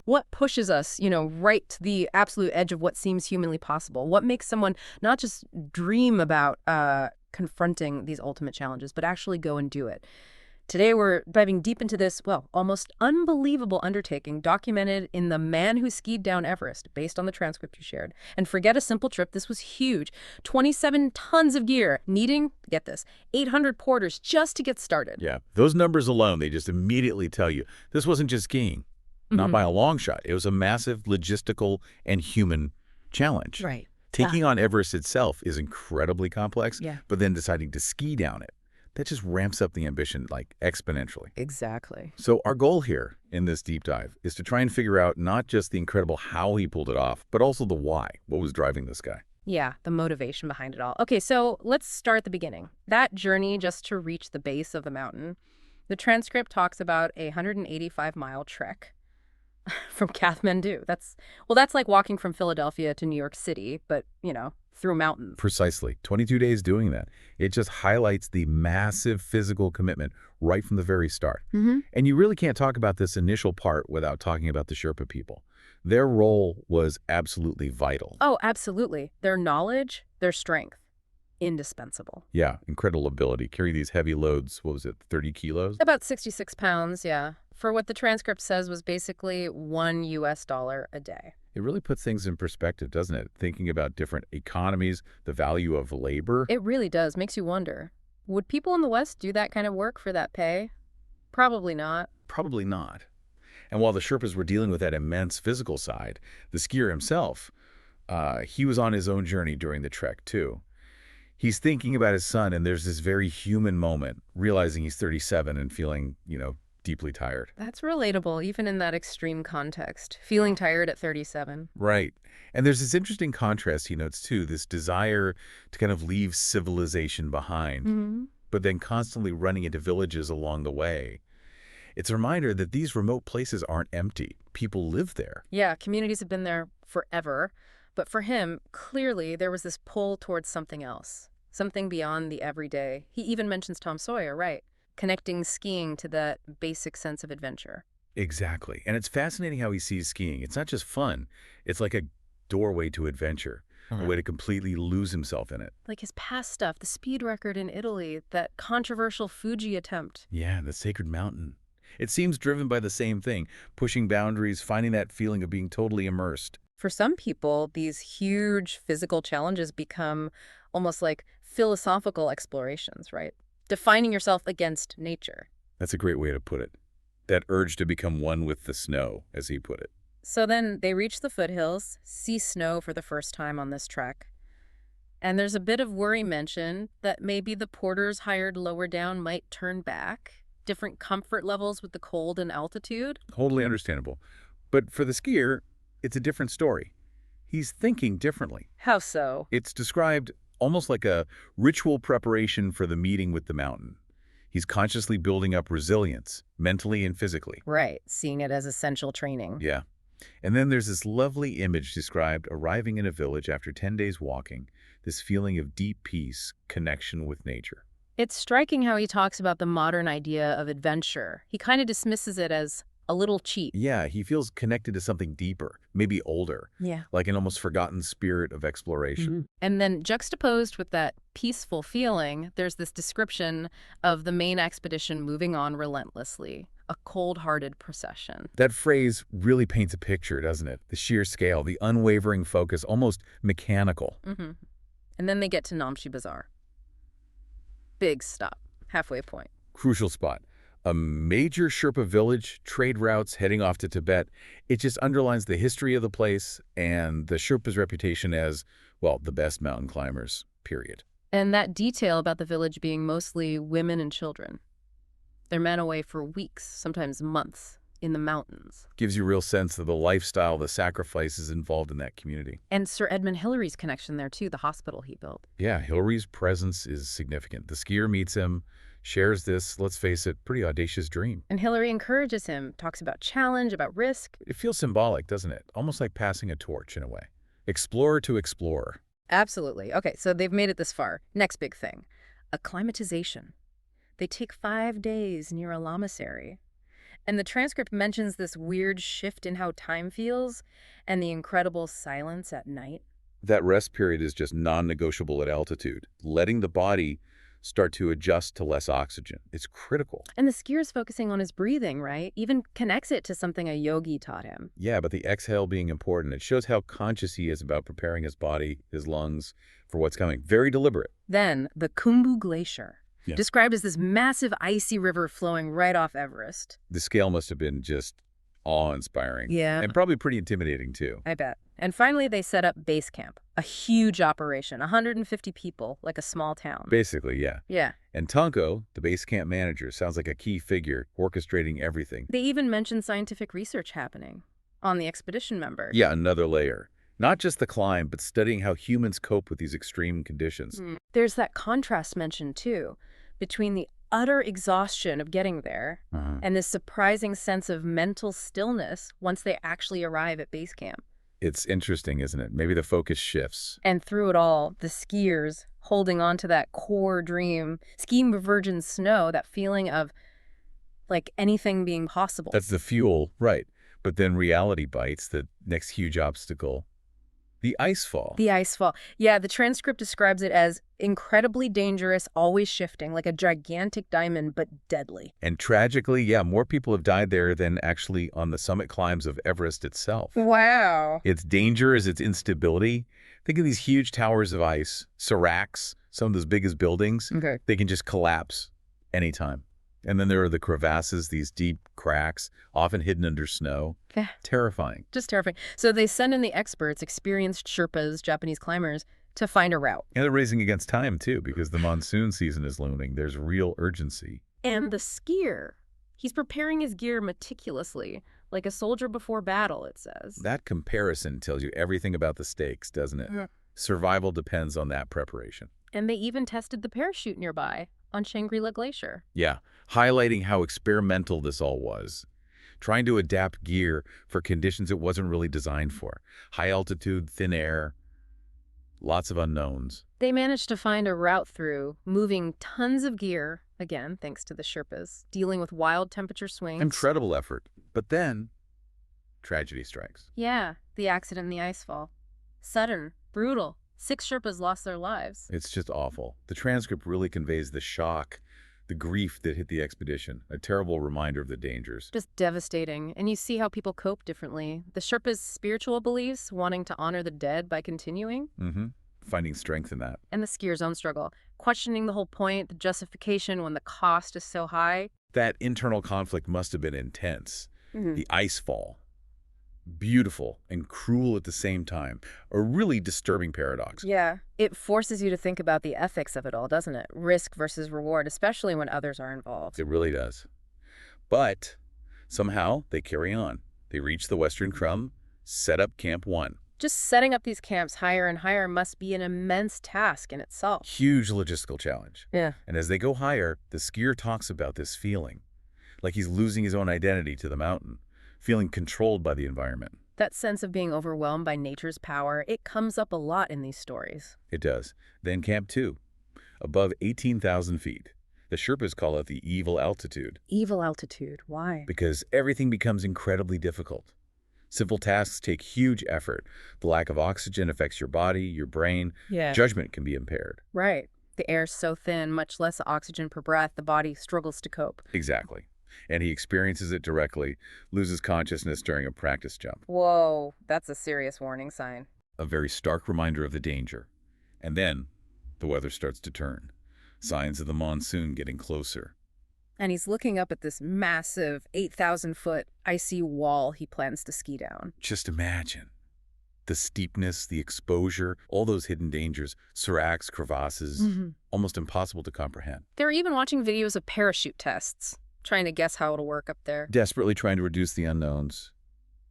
What pushes us, right to the absolute edge of what seems humanly possible? What makes someone not just dream about confronting these ultimate challenges, but actually go and do it? Today we're diving deep into this, well, almost unbelievable undertaking documented in The Man Who Skied Down Everest, based on the transcript you shared. And forget a simple trip, this was huge. 27 tons of gear, needing, get this, 800 porters just to get started. Yeah, those numbers alone, they just immediately tell you this wasn't just skiing, not by a long shot. It was a massive logistical and human challenge. Right. Taking on Everest itself is incredibly complex, Yeah. but then deciding to ski down it, that just ramps up the ambition like exponentially. Exactly. So our goal here in this deep dive is to try and figure out not just the incredible how he pulled it off, but also the why. What was driving this guy? Yeah, the motivation behind it all. Okay, so let's start at the beginning. That journey just to reach the base of the mountain. The transcript talks about a 185-mile trek from Kathmandu. That's like walking from Philadelphia to New York City, but, through mountains. Precisely. 22 days doing that. It just highlights the massive physical commitment right from the very start. And you really can't talk about this initial part without talking about the Sherpa people. Their role was absolutely vital. Oh, absolutely. Their knowledge, their strength, indispensable. Yeah, incredible ability. Carry these heavy loads, what was it, 30 kilos? About 66 pounds, yeah. For what the transcript says was basically $1 a day. It really puts things in perspective, doesn't it? Thinking about different economies, the value of labor. It really does. Makes you wonder. Would people in the West do that kind of work for that pay? Probably not. Probably not. And while the Sherpas were dealing with that immense physical side, the skier himself, he was on his own journey during the trek, too. He's thinking about his son, and there's this very human moment, realizing he's 37 and feeling, deeply tired. That's relatable, even in that extreme context. Feeling tired at 37. Right. And there's this interesting contrast, he notes, too, this desire to kind of leave civilization behind, but then constantly running into villages along the way. It's a reminder that these remote places aren't empty. People live there. Yeah, communities have been there forever. But for him, clearly, there was this pull towards something else, something beyond the everyday. He even mentions Tom Sawyer, right? Connecting skiing to that basic sense of adventure. Exactly. And it's fascinating how he sees skiing. It's not just fun. It's like a doorway to adventure, a way to completely lose himself in it. Like his past stuff, the speed record in Italy, that controversial Fuji attempt. Yeah, the sacred mountain. It seems driven by the same thing, pushing boundaries, finding that feeling of being totally immersed. For some people, these huge physical challenges become almost like philosophical explorations, right? Defining yourself against nature. That's a great way to put it. That urge to become one with the snow, as he put it. So then they reach the foothills, see snow for the first time on this trek. And there's a bit of worry mentioned that maybe the porters hired lower down might turn back. Different comfort levels with the cold and altitude. Totally understandable. But for the skier, it's a different story. He's thinking differently. How so? It's described almost like a ritual preparation for the meeting with the mountain. He's consciously building up resilience, mentally and physically. Right, seeing it as essential training. Yeah. And then there's this lovely image described arriving in a village after 10 days walking, this feeling of deep peace, connection with nature. It's striking how he talks about the modern idea of adventure. He kind of dismisses it as a little cheap. Yeah, he feels connected to something deeper, maybe older, Yeah. like an almost forgotten spirit of exploration. And then juxtaposed with that peaceful feeling, there's this description of the main expedition moving on relentlessly, a cold-hearted procession. That phrase really paints a picture, doesn't it? The sheer scale, the unwavering focus, almost mechanical. And then they get to Namche Bazaar. Big stop, halfway point. Crucial spot. A major Sherpa village, trade routes heading off to Tibet. It just underlines the history of the place and the Sherpa's reputation as, well, the best mountain climbers, period. And that detail about the village being mostly women and children. They're men away for weeks, sometimes months, in the mountains. Gives you a real sense of the lifestyle, the sacrifices involved in that community. And Sir Edmund Hillary's connection there, too, the hospital he built. Yeah, Hillary's presence is significant. The skier meets him, shares this, let's face it, pretty audacious dream. And Hillary encourages him, talks about challenge, about risk. It feels symbolic, doesn't it? Almost like passing a torch in a way. Explorer to explorer. Absolutely. Okay, so they've made it this far. Next big thing, acclimatization. They take 5 days near a lamasery. And the transcript mentions this weird shift in how time feels and the incredible silence at night. That rest period is just non-negotiable at altitude, letting the body start to adjust to less oxygen. It's critical. And the skier's focusing on his breathing, right? Even connects it to something a yogi taught him. Yeah, but the exhale being important, it shows how conscious he is about preparing his body, his lungs, for what's coming. Very deliberate. Then, the Khumbu Glacier, Yeah. described as this massive icy river flowing right off Everest. The scale must have been just awe-inspiring. Yeah. And probably pretty intimidating, too. I bet. And finally, they set up base camp, a huge operation, 150 people, like a small town. Basically, yeah. Yeah. And Tonko, the base camp manager, sounds like a key figure orchestrating everything. They even mentioned scientific research happening on the expedition member. Yeah, another layer. Not just the climb, but studying how humans cope with these extreme conditions. There's that contrast mentioned, too, between the utter exhaustion of getting there and this surprising sense of mental stillness once they actually arrive at base camp. It's interesting, isn't it? Maybe the focus shifts. And through it all, the skiers holding on to that core dream, skiing over virgin snow, that feeling of like anything being possible. That's the fuel, right. But then reality bites, the next huge obstacle. The icefall. The icefall. Yeah, the transcript describes it as incredibly dangerous, always shifting, like a gigantic diamond, but deadly. And tragically, yeah, more people have died there than actually on the summit climbs of Everest itself. Wow. Its danger is its instability. Think of these huge towers of ice, seracs, some of those big as buildings. Okay. They can just collapse anytime. And then there are the crevasses, these deep cracks, often hidden under snow. Yeah. Terrifying. Just terrifying. So they send in the experts, experienced Sherpas, Japanese climbers, to find a route. And they're racing against time, too, because the monsoon season is looming. There's real urgency. And the skier, he's preparing his gear meticulously, like a soldier before battle, it says. That comparison tells you everything about the stakes, doesn't it? Yeah. Survival depends on that preparation. And they even tested the parachute nearby on Shangri-La Glacier. Yeah, highlighting how experimental this all was. Trying to adapt gear for conditions it wasn't really designed for. High altitude, thin air, lots of unknowns. They managed to find a route through, moving tons of gear, again, thanks to the Sherpas, dealing with wild temperature swings. Incredible effort. But then, tragedy strikes. Yeah, the accident in the icefall. Sudden, brutal. 6 Sherpas lost their lives. It's just awful. The transcript really conveys the shock, the grief that hit the expedition, a terrible reminder of the dangers. Just devastating. And you see how people cope differently. The Sherpas' spiritual beliefs, wanting to honor the dead by continuing. Finding strength in that. And the skier's own struggle, questioning the whole point, the justification when the cost is so high. That internal conflict must have been intense. The icefall. Beautiful and cruel at the same time. A really disturbing paradox. Yeah. It forces you to think about the ethics of it all, doesn't it? Risk versus reward, especially when others are involved. It really does. But somehow they carry on. They reach the Western Crumb, set up Camp 1. Just setting up these camps higher and higher must be an immense task in itself. Huge logistical challenge. Yeah. And as they go higher, the skier talks about this feeling, like he's losing his own identity to the mountain, feeling controlled by the environment. That sense of being overwhelmed by nature's power, it comes up a lot in these stories. It does. Then Camp 2, above 18,000 feet. The Sherpas call it the evil altitude. Evil altitude. Why? Because everything becomes incredibly difficult. Simple tasks take huge effort. The lack of oxygen affects your body, your brain. Yeah. Judgment can be impaired. Right. The air's so thin, much less oxygen per breath, the body struggles to cope. Exactly. And he experiences it directly, loses consciousness during a practice jump. Whoa, that's a serious warning sign. A very stark reminder of the danger. And then the weather starts to turn. Signs of the monsoon getting closer. And he's looking up at this massive 8,000-foot icy wall he plans to ski down. Just imagine. The steepness, the exposure, all those hidden dangers, seracs, crevasses, almost impossible to comprehend. They're even watching videos of parachute tests, trying to guess how it'll work up there. Desperately trying to reduce the unknowns.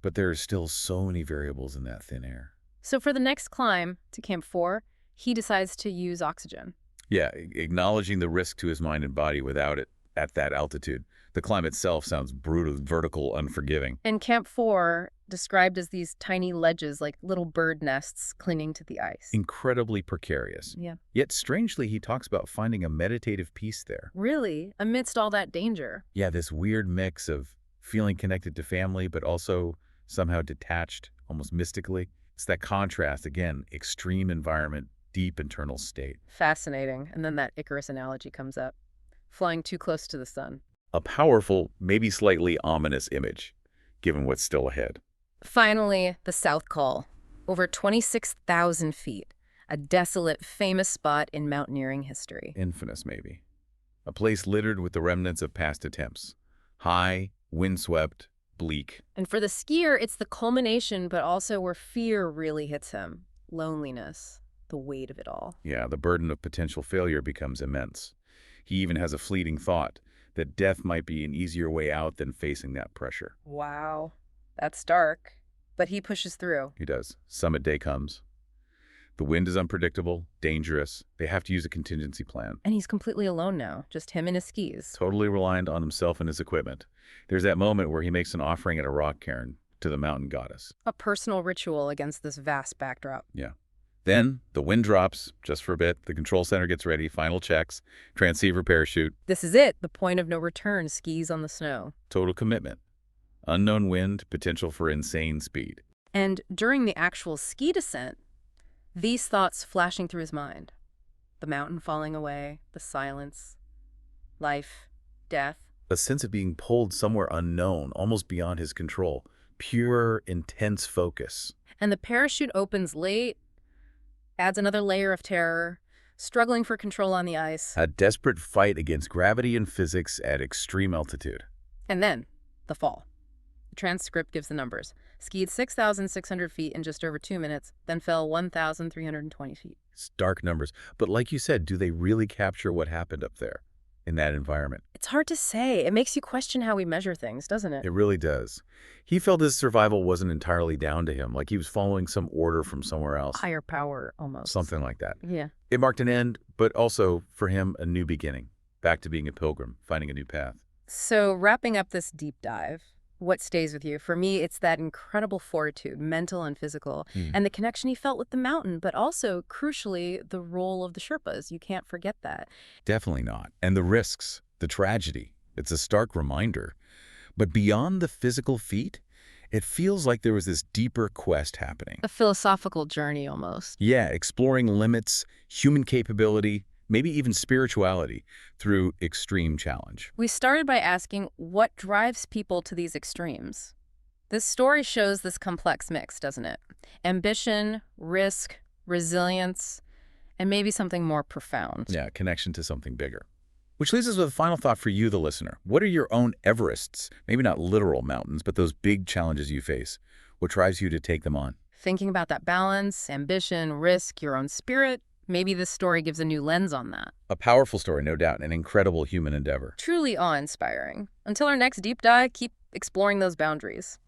But there are still so many variables in that thin air. So for the next climb to Camp 4, he decides to use oxygen. Yeah, acknowledging the risk to his mind and body without it at that altitude. The climb itself sounds brutal, vertical, unforgiving. And Camp 4, described as these tiny ledges like little bird nests clinging to the ice. Incredibly precarious. Yeah. Yet strangely, he talks about finding a meditative peace there. Really? Amidst all that danger? Yeah, this weird mix of feeling connected to family, but also somehow detached, almost mystically. It's that contrast, again, extreme environment, deep internal state. Fascinating. And then that Icarus analogy comes up. Flying too close to the sun. A powerful, maybe slightly ominous image, given what's still ahead. Finally, the South Col. Over 26,000 feet. A desolate, famous spot in mountaineering history. Infamous, maybe. A place littered with the remnants of past attempts. High, windswept, bleak. And for the skier, it's the culmination, but also where fear really hits him. Loneliness. The weight of it all. Yeah, the burden of potential failure becomes immense. He even has a fleeting thought that death might be an easier way out than facing that pressure. Wow. That's dark. But he pushes through. He does. Summit day comes. The wind is unpredictable, dangerous. They have to use a contingency plan. And he's completely alone now, just him and his skis. Totally reliant on himself and his equipment. There's that moment where he makes an offering at a rock cairn to the mountain goddess. A personal ritual against this vast backdrop. Yeah. Then the wind drops, just for a bit. The control center gets ready, final checks, transceiver parachute. This is it, the point of no return, skis on the snow. Total commitment. Unknown wind, potential for insane speed. And during the actual ski descent, these thoughts flashing through his mind. The mountain falling away, the silence, life, death. A sense of being pulled somewhere unknown, almost beyond his control. Pure, intense focus. And the parachute opens late, adds another layer of terror, struggling for control on the ice. A desperate fight against gravity and physics at extreme altitude. And then, the fall. The transcript gives the numbers. Skied 6,600 feet in just over 2 minutes, then fell 1,320 feet. Stark numbers. But like you said, do they really capture what happened up there in that environment? It's hard to say. It makes you question how we measure things, doesn't it? It really does. He felt his survival wasn't entirely down to him, like he was following some order from somewhere else. Higher power, almost. Something like that. Yeah. It marked an end, but also, for him, a new beginning. Back to being a pilgrim, finding a new path. So, wrapping up this deep dive, what stays with you? For me, it's that incredible fortitude, mental and physical, and the connection he felt with the mountain, but also, crucially, the role of the Sherpas. You can't forget that. Definitely not. And the risks, the tragedy. It's a stark reminder. But beyond the physical feat, it feels like there was this deeper quest happening. A philosophical journey, almost. Yeah, exploring limits, human capability, maybe even spirituality through extreme challenge. We started by asking what drives people to these extremes. This story shows this complex mix, doesn't it? Ambition, risk, resilience, and maybe something more profound. Yeah, connection to something bigger. Which leaves us with a final thought for you, the listener. What are your own Everests? Maybe not literal mountains, but those big challenges you face. What drives you to take them on? Thinking about that balance, ambition, risk, your own spirit, maybe this story gives a new lens on that. A powerful story, no doubt, an incredible human endeavor. Truly awe-inspiring. Until our next deep dive, keep exploring those boundaries.